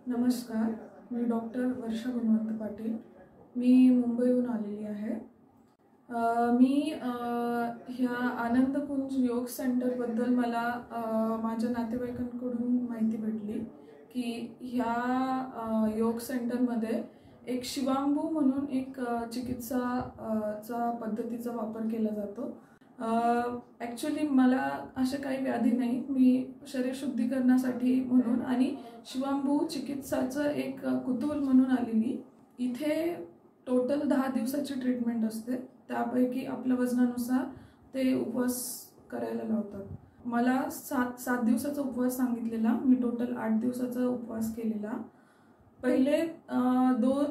नमस्कार, मी डॉक्टर वर्षा गुणवंत पाटील. मी मुंबईहून आलेली आहे. ह्या आनंदकुंज योग सेंटरबद्दल मला माझ्या नातेवाईकांकडून माहिती भेटली की ह्या योग सेंटरमध्ये एक शिवांबू म्हणून एक चिकित्सा पद्धतीचा वापर केला जातो. ॲक्च्युली मला असे काही व्याधी नाहीत. मी शरीर शुद्धीकरणासाठी म्हणून आणि शिवांबू चिकित्साचं एक कुतूहल म्हणून आलेली. इथे टोटल 10 दिवसाची ट्रीटमेंट असते. त्यापैकी आपल्या वजनानुसार ते उपवास करायला लावतात. मला 7 दिवसाचा उपवास सांगितलेला. मी टोटल 8 दिवसाचा उपवास केलेला. पहिले 2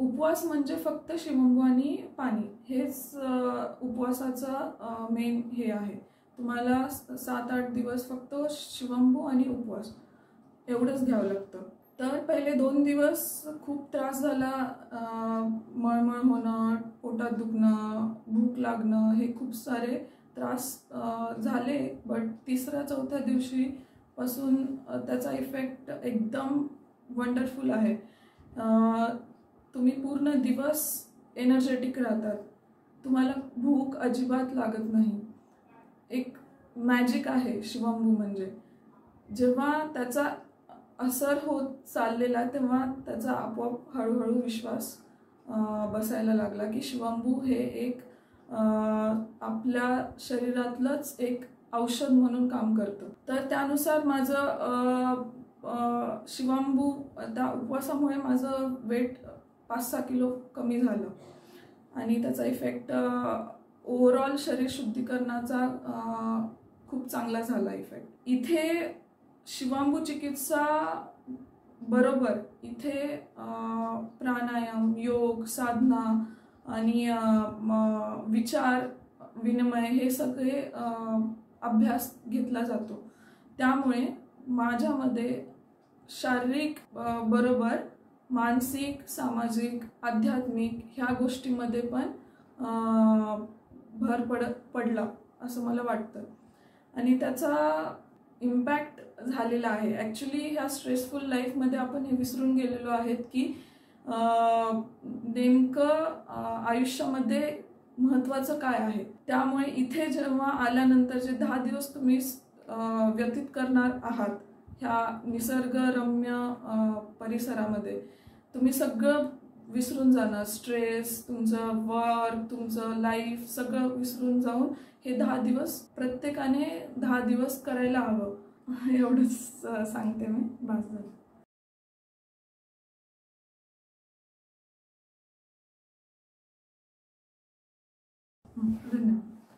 उपवास म्हणजे फक्त शिवंबू आणि पाणी हेच उपवासाचा मेन हे आहे. तुम्हाला 7-8 दिवस फक्त शिवंबू आणि उपवास एवढंच घ्यावं लागतं. तर पहिले 2 दिवस खूप त्रास झाला. मळमळ होणं, पोटात दुखणं, भूक लागणं हे खूप सारे त्रास झाले. बट 3-4 दिवशी पासून त्याचा इफेक्ट एकदम वंडरफुल आहे. तुम्ही पूर्ण दिवस एनर्जेटिक राहतात. तुम्हाला भूक अजिबात लागत नाही. एक मॅजिक आहे शिवंबू म्हणजे. जेव्हा त्याचा असर होत चाललेला तेव्हा त्याचा आपोआप हळूहळू विश्वास बसायला लागला की शिवंबू हे एक आपल्या शरीरातलंच एक औषध म्हणून काम करतं. तर त्यानुसार माझं शिवंबू त्या उपवासामुळे माझं वेट 5-6 किलो कमी झालं आणि त्याचा इफेक्ट ओव्हरऑल शरीर शुद्धीकरणाचा खूप चांगला झाला इफेक्ट. इथे शिवांबू चिकित्सा बरोबर इथे प्राणायाम, योग, साधना आणि विचार विनिमय हे सगळे अभ्यास घेतला जातो. त्यामुळे माझ्यामध्ये शारीरिक बरोबर मानसिक, सामाजिक, आध्यात्मिक ह्या गोष्टींमध्ये पण भर पडला असं मला वाटतं आणि त्याचा इम्पॅक्ट झालेला आहे. ॲक्च्युली ह्या स्ट्रेसफुल लाईफमध्ये आपण हे विसरून गेलेलो आहेत की नेमकं आयुष्यामध्ये महत्त्वाचं काय आहे. त्यामुळे इथे जेव्हा आल्यानंतर जे 10 दिवस तुम्ही व्यतीत करणार आहात ह्या निसर्गरम्य परिसरामध्ये, तुम्ही सगळं विसरून जाणार. स्ट्रेस, तुमचं वर्क, तुमचं लाईफ सगळं विसरून जाऊन हे 10 दिवस प्रत्येकाने 10 दिवस करायला हवं एवढंच सांगते मी. बस झालं. धन्यवाद.